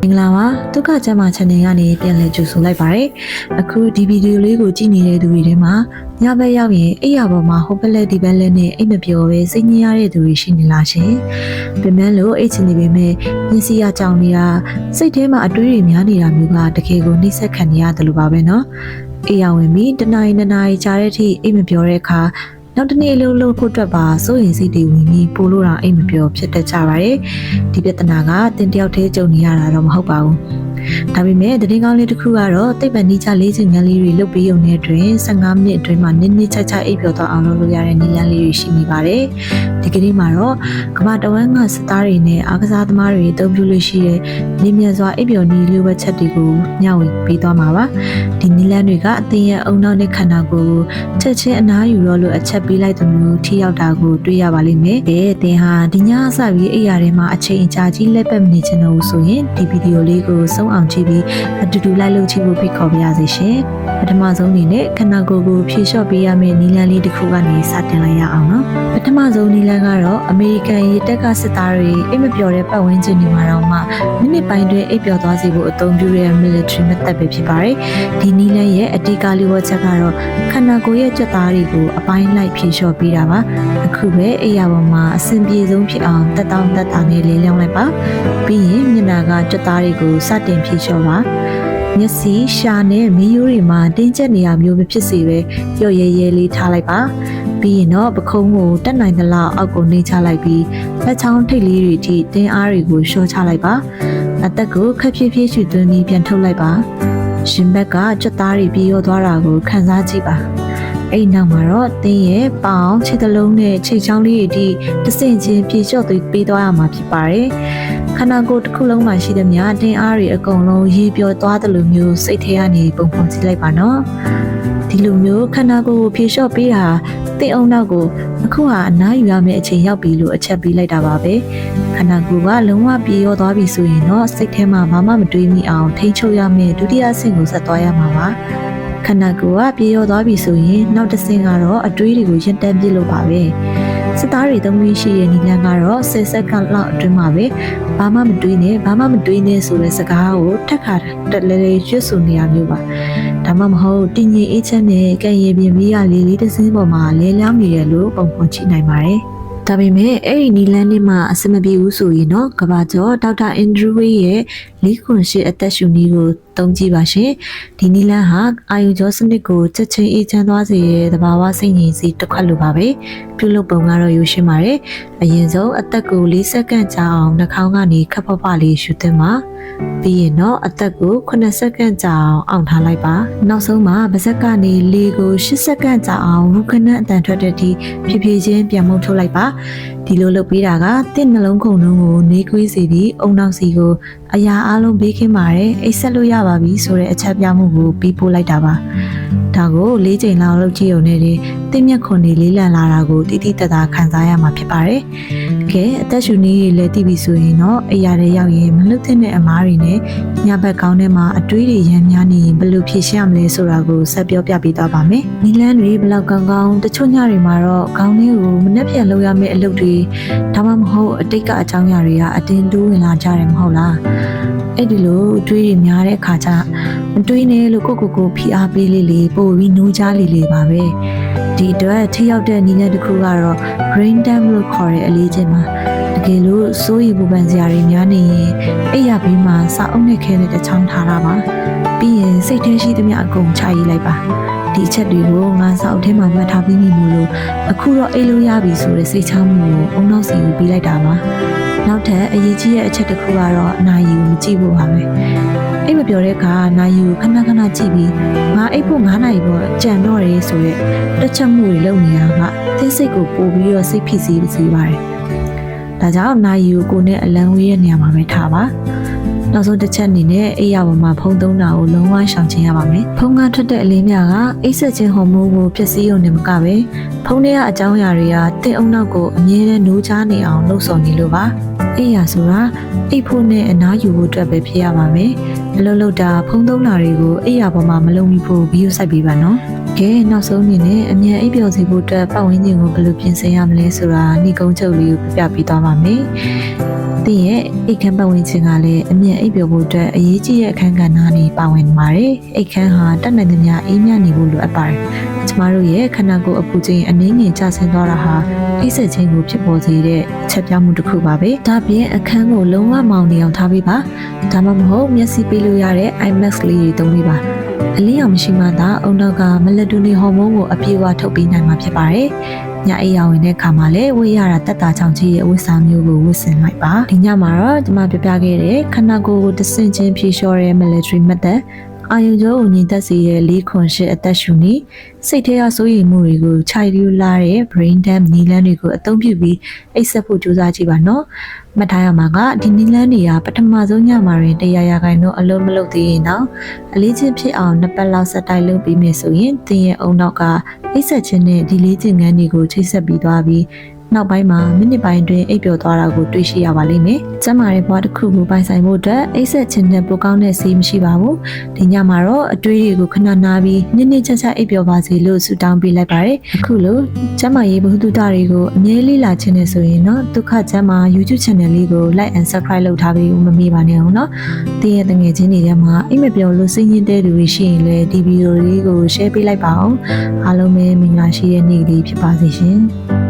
မင်္ဂလာပါဒုက္ခကျမ်းမာ channel ကနေပြန်လည်ကြိုဆိုလိုက်ပါရစေအခုဒီဗီဒီယိုလေးကိုကြည့်နေတဲ့သူတွေထဲမှာညဘက်ရောက်ရင်အိပ်ယာပေါ်မှာဟိုဘက်လက်ဒီဘက်လက်နဲ့အိပ်မပျော်ပဲစိတ်ညစ်ရတဲ့သူတွေရှိနေလားရှင်ပြင်ပန်းလို့အိတ်ချင်နေပေမဲ့မျက်စိရကြောင်နေတာစိတ်ထဲမှာအတွေးတွေများနေတာမျိုးကတကယ်ကိုနှိမ့်ဆက်ခံနေရတယ်လို့ပါပဲเนาะအိပ်ယာဝင်ပြီးတနားရီနှစ်နာရီကြာတဲ့အထိအိပ်မပျော်တဲ့အခါနောက်တစ်နေ့လုံးလုံးဖို့အတွက်ပါစိုးရင်စိတ်တွေဝင်ပြီးပို့လို့တော့အိမ်မပြောဖြစ်တတ်ကြပါတယ်ဒီပြဿနာကတင်တယောက်တည်းကြုံနေရတာတော့မဟုတ်ပါဘူးဒါပေမဲ့သတင်းကောင်းလေးတစ်ခုကတော့တိတ်ပန်နီးချလေးချင်ငန်းလေးတွေလုတ်ပြီးုံနဲ့အတွင်း15မိနစ်အတွင်းမှာနင်းနင်းချာချာအိပ်ပျော်သွားအောင်လုပ်လို့ရတဲ့နည်းလမ်းလေးတွေရှိနေပါတယ်ဒီကနေ့မှာတော့ကမ္ဘာတဝန်းကစသားတွေနဲ့အားကစားသမားတွေအသုံးပြုလို့ရှိတဲ့နည်းမြန်စွာအိပ်ပျော်နည်းလိုပဲချက်တွေကိုမျှဝေပေးသွားမှာပါဒီနည်းလမ်းတွေကအသင်ရဲ့အုံနောက်နဲ့ခန္ဓာကိုယ်ချက်ချင်းအနားယူတော့လို့အချက်ပေးလိုက်သလိုထိရောက်တာကိုတွေ့ရပါလိမ့်မယ်။အသင်ဟာဒီညအစပြီးအိပ်ရာထဲမှာအချိန်ကြာကြီးလက်ပတ်မနေချင်တော့ဘူးဆိုရင်ဒီဗီဒီယိုလေးကိုဆုံးအောင်ကြည့်ပြီးအတူတူလိုက်လုပ်ကြည့်ဖို့ဖိတ်ခေါ်ပါရစေရှင်။ပထမဆုံးအနေနဲ့ခန္ဓာကိုယ်ကိုဖြေလျှော့ပေးရမယ့်နည်းလမ်းလေးတစ်ခုကနေစတင်လိုက်ရအောင်နော်။ပထမဆုံးနည်းလမ်းကတော့အမေရိကန်ရေတပ်ကစစ်သားတွေအိပ်မပျော်တဲ့ပတ်ဝန်းကျင်တွေမှာတော့မှမိနစ်ပိုင်းတွင်အိပ်ပျော်သွားစေဖို့အသုံးပြုတဲ့ military method ပဲဖြစ်ပါတယ်။ဒီနည်းလမ်းရဲ့အဓိကလေးဝချက်ကတော့ခန္ဓာကိုယ်ရဲ့ကြွက်သားတွေကိုအပိုင်းလိုက်ဖြေလျှော့ပေးတာပါ။အခုပဲအိပ်ရာပေါ်မှာအဆင်ပြေဆုံးဖြစ်အောင်တက်တောင်းတက်တာနဲ့လေးလျောင်းလိုက်ပါပြီးရင်မျက်နှာကကြွက်သားတွေကိုစတင်ဖြေလျှော့ပါမျက်စိရှာနဲ့မီးရိုးတွေမှာတင်းကျပ်နေရမျိုးမဖြစ်စေပဲရော့ရဲရဲလေးထားလိုက်ပါပြီးရင်တော့ပခုံးကိုတက်နိုင်သလောက်အောက်ကိုနှိမ့်ချလိုက်ပြီးလက်ချောင်းထိပ်လေးတွေထိတင်းအားတွေကိုလျှော့ချလိုက်ပါအသက်ကိုခက်ဖြည်းဖြည်းရှူသွင်းပြီးပြန်ထုတ်လိုက်ပါရှင်ဘက်ကကြွက်သားတွေပြေရောသွားတာကိုခံစားကြည့်ပါအဲ့နောက်မှာတော့တင်းရဲ့ပေါင်ခြေသလုံးနဲ့ခြေချောင်းလေးတွေတဆင့်ချင်းပြေလျှော့သွေးပေးသွားရမှာဖြစ်ပါတယ်ခန္ဓာကိုယ်တစ်ခုလုံးမှာရှိသမျှတင်းအားတွေအကုန်လုံးရေပျော်သွားတဲ့လိုမျိုးစိတ်ထဲကနေပုံဖော်ကြည့်လိုက်ပါနော်ဒီလိုမျိုးခန္ဓာကိုယ်ကိုဖြေလျှော့ပေးတာတင်းအောင်နောက်ကိုအခုဟာအနားယူရမယ့်အချိန်ရောက်ပြီလို့အချက်ပေးလိုက်တာပါပဲခန္ဓာကိုယ်ကလုံးဝပြေရောသွားပြီဆိုရင်တော့စိတ်ထဲမှာဘာမှမတွေးမိအောင်ထိန်းချုပ်ရမယ့်ဒုတိယအဆင့်ကိုဆက်သွားရမှာပါခန္ဓာကိုယ်ကပြေရောသွားပြီဆိုရင်နောက်တစ်ဆင့်ကတော့အတွေးတွေကိုရင်တန်းပြလို့ပါပဲစသားတွေသုံးပြီးရှိတဲ့နည်းလမ်းကတော့10စက္ကန့်လောက်အတွင်းမှာပဲဘာမှမတွေးနဲ့ဆိုတဲ့စကားကိုထက်ခါတက်လဲလဲရွတ်ဆိုနေရမျိုးပါဒါမှမဟုတ်တင်ငင်အေးချမ်းနဲ့ကံရည်ပြင်းပြီးရလေးလေးတစ်စင်းပေါ်မှာလဲလျောင်းနေရလို့ပုံဖော်ကြည့်နိုင်ပါတယ်ဒါပေမဲ့အဲ့ဒီနီလန်းလေးမှာအဆင်မပြေဘူးဆိုရင်တော့ကဘာကျော်ဒေါက်တာအန်ဒရူးဝေးရဲ့4-8အသက်ရှူနည်းကိုသုံးကြည့်ပါရှင်ဒီနီလန်းဟာအာယုကျော်စနစ်ကိုချက်ချင်းအေးချမ်းသွားစေတဲ့သဘာဝစိတ်ငြိမ်စေတစ်ခွက်လိုပါပဲပြုလုပ်ပုံကတော့ရိုးရှင်းပါတယ်အရင်ဆုံးအသက်ကို4စက္ကန့်ကြာအောင်နှာခေါင်းကနေခပ်ဖဖလေးရှူသွင်းပါပြီးရင်တော့အသက်ကို9စက္ကန့်ကြာအောင်အောင့်ထားလိုက်ပါနောက်ဆုံးမှာပါးစပ်ကနေလေကို10စက္ကန့်ကြာအောင်ဝုခနဲ့အတန်ထွက်တဲ့အထိဖြည်းဖြည်းချင်းပြန်မှုတ်ထုတ်လိုက်ပါဒီလိုလုပ်ပေးတာကတင့်နှလုံးခုန်လုံးကိုနေကွေးစေပြီးအုံနောက်စီကိုအရာအလုံးဘေးကင်းပါတယ်အိတ်ဆက်လို့ရပါပြီဆိုတဲ့အချက်ပြမှုကိုပြီးပို့လိုက်တာပါဒါကို၄ချိန်လောက်လုပ်ကြည့်ုံနဲ့တင့်မျက်ခွန်တွေလေးလံလာတာကိုတိတိတတ်တာခံစားရမှာဖြစ်ပါတယ်ကဲအသက်ရှူနည်းတွေလည်းသိပြီဆိုရင်တော့အရာတွေရောက်ရင်မလွတ်တဲ့အမားတွေနဲ့ညဘက်ကောင်းထဲမှာအတွေးတွေရမ်းများနေရင်ဘယ်လိုဖြေရှင်းရမလဲဆိုတာကိုဆက်ပြောပြပေးသွားပါမယ်နီလန်းတွေဘလောက်ကောင်းကောင်းတချို့ညတွေမှာတော့ခေါင်းလေးကိုမနှက်ပြန်လုပ်ရမယ့်အလုပ်တွေဒါမှမဟုတ်အတိတ်ကအကြောင်းအရာတွေကအတင်းတိုးဝင်လာကြတယ်မဟုတ်လားအဲ့ဒီလိုအတွေးတွေများတဲ့အခါကျမတွေးနဲ့လို့ကိုဖိအားပေးလေးပို့ပြီးနှိုးချလေးပါပဲဒီအတွက်ထိရောက်တဲ့နည်းလမ်းတစ်ခုကတော့ brain dump လို့ခေါ်တဲ့အလေးချိန်မှာတကယ်လို့စိုးရိမ်ပူပန်စရာတွေများနေရင်အိပ်ရာဘေးမှာစာအုပ်နဲ့ခဲနဲ့တစ်ချောင်းထားတာပါပြီးရင်စိတ်ထဲရှိသမျှအကုန်ချရေးလိုက်ပါဒီအချက်တွေကိုငါစာအုပ်ထဲမှာမှတ်ထားပြီးပြီမို့လို့အခုတော့အိပ်လို့ရပြီဆိုတဲ့စိတ်ချမှုကိုအုံနောက်စီကိုပြီးလိုက်တာပါနောက်ထပ်အရေးကြီးတဲ့အချက်တစ်ခုကတော့အနာရီကိုမကြည့်ဖို့ပါပဲအိပ်မပြောတဲ့အခါနာရီကိုခဏကြည့်ပြီးငါအိပ်ဖို့9နာရီပေါ့ကြံတော့တယ်ဆိုရက်တစ်ချက်မှုတွေလုပ်နေတာကသိစိတ်ကိုပို့ပြီးတော့စိတ်ဖြစ်စေပါတယ်ဒါကြောင့်နာရီကိုနဲ့အလံဝေးရဲ့နေရာမှာပဲထားပါနောက်ဆုံးတစ်ချက်အနေနဲ့အိပ်ရပေါ်မှာဖုံးသုံးတာကိုလုံးဝရှောင်ကျဉ်ရပါမယ်ဖုံးကထွက်တဲ့အလေးများကအိပ်ဆက်ခြင်းဟော်မုန်းကိုဖျက်ဆီးရုံနဲ့မကပဲဖုံးထဲကအကြောင်းအရာတွေကတင့်အုံနောက်ကိုအမြဲတမ်းနှိုးချနေအောင်လှုပ်ဆော်နေလို့ပါအိပ်ရဆိုတာအိပ်ဖို့နဲ့အနားယူဖို့အတွက်ပဲဖြစ်ရပါမယ်အလုပ်လုပ်တာဖုံးသုံးတာတွေကိုအိပ်ရပေါ်မှာမလုပ်မိဖို့ဗီဒီယိုစိုက်ပေးပါနော်ကဲနောက်ဆုံးအနေနဲ့အမြန်အိပ်ပျော်စေဖို့အတွက်ပတ်ဝန်းကျင်ကိုဘယ်လိုပြင်ဆင်ရမလဲဆိုတာနှီးကုန်းချုပ်လေးကိုပြပြပေးသွားပါမယ် သင်ရဲ့အိတ်ခမ်းပတ်ဝန်းကျင်ကလည်းအမြင့်အိပ်ပျော်ဖို့အတွက်အရေးကြီးတဲ့အခန်းကဏ္ဍနဲ့ပါဝင်နေပါတယ်အိတ်ခမ်းဟာတတ်နိုင်သမျှအေးမြနေဖို့လိုအပ်ပါတယ်ကျမတို့ရဲ့ခန္ဓာကိုယ်အပူချိန်အနည်းငယ်ကျဆင်းသွားတာဟာအိပ်ဆက်ခြင်းကိုဖြစ်ပေါ်စေတဲ့အချက်ပြမှုတစ်ခုပါပဲဒါပြင်အခန်းကိုလုံးဝမောင်နေအောင်ထားပေးပါဒါမှမဟုတ်မျက်စိပေးလို့ရတဲ့ IMAX လေးတွေသုံးပေးပါအလင်းရောင်မရှိမှသာအုံနောက်ကမလက်တူနီဟော်မုန်းကိုအပြည့်အဝထုတ်ပေးနိုင်မှာဖြစ်ပါတယ်ညအိပ်ရဝင်တဲ့အခါမှာလည်းဝေးရတာတက်တာချောင်းကြီးရဲ့ဝတ်စားမျိုးကိုဝတ်ဆင်လိုက်ပါဒီညမှာတော့ဒီမှာပြပြခဲ့တဲ့ခန္ဓာကိုယ်ကိုတဆင့်ချင်းဖြေလျှော်တဲ့ military method အာယုံကြောကိုညီသက်စေတဲ့4-8အသက်ရှူနည်းစိတ်ထဲကစိုးရိမ်မှုတွေကိုခြိုက်ပြူလာတဲ့ brain dump နည်းလမ်းတွေကိုအသုံးပြုပြီးအိပ်စက်ဖို့ကြိုးစားကြည့်ပါနော်မှတ်ထားရမှာကဒီနည်းလမ်းတွေကပထမဆုံးညမှာရင်100%အလုံးမလုပ်သေးရင်တော့အလေးချင်းဖြစ်အောင်2ပတ်လောက်ဆက်တိုက်လုပ်ပြီးမယ်ဆိုရင်သင်ရဲ့အုံနောက်ကအိပ်စက်ခြင်းနဲ့ဒီလေးခြင်းငန်းတွေကိုချိတ်ဆက်ပြီးသွားပြီးနောက်ပိုင်းမှာမိနစ်ပိုင်းတွင်အိပ်ပျော်သွားတာကိုတွေ့ရှိရပါလိမ့်မယ်။ကျန်းမာတဲ့ဘဝတစ်ခုကိုပိုင်ဆိုင်ဖို့အတွက်အိပ်စက်ခြင်းနဲ့ပိုကောင်းတဲ့ဆေးမရှိပါဘူး။ဒီညမှာတော့အတွေးတွေကိုခဏနားပြီးနစ်နစ်ချက်ချက်အိပ်ပျော်ပါစေလို့ဆုတောင်းပေးလိုက်ပါရစေ။အခုလိုကျန်းမာရေးဗဟုသုတတွေကိုအမြဲလေ့လာခြင်းနဲ့ဆိုရင်တော့ဒုက္ခကျန်းမာ YouTube channel လေးကို like and subscribe လုပ်ထားပြီးမမေ့ပါနဲ့အောင်နော်။တင်းရဲ့တငယ်ချင်းတွေထဲမှာအိပ်မပျော်လို့စိတ်ညစ်တဲ့သူတွေရှိရင်လည်းဒီဗီဒီယိုလေးကို share ပေးလိုက်ပါအောင်။အားလုံးပဲမင်္ဂလာရှိတဲ့နေ့လေးဖြစ်ပါစေရှင်။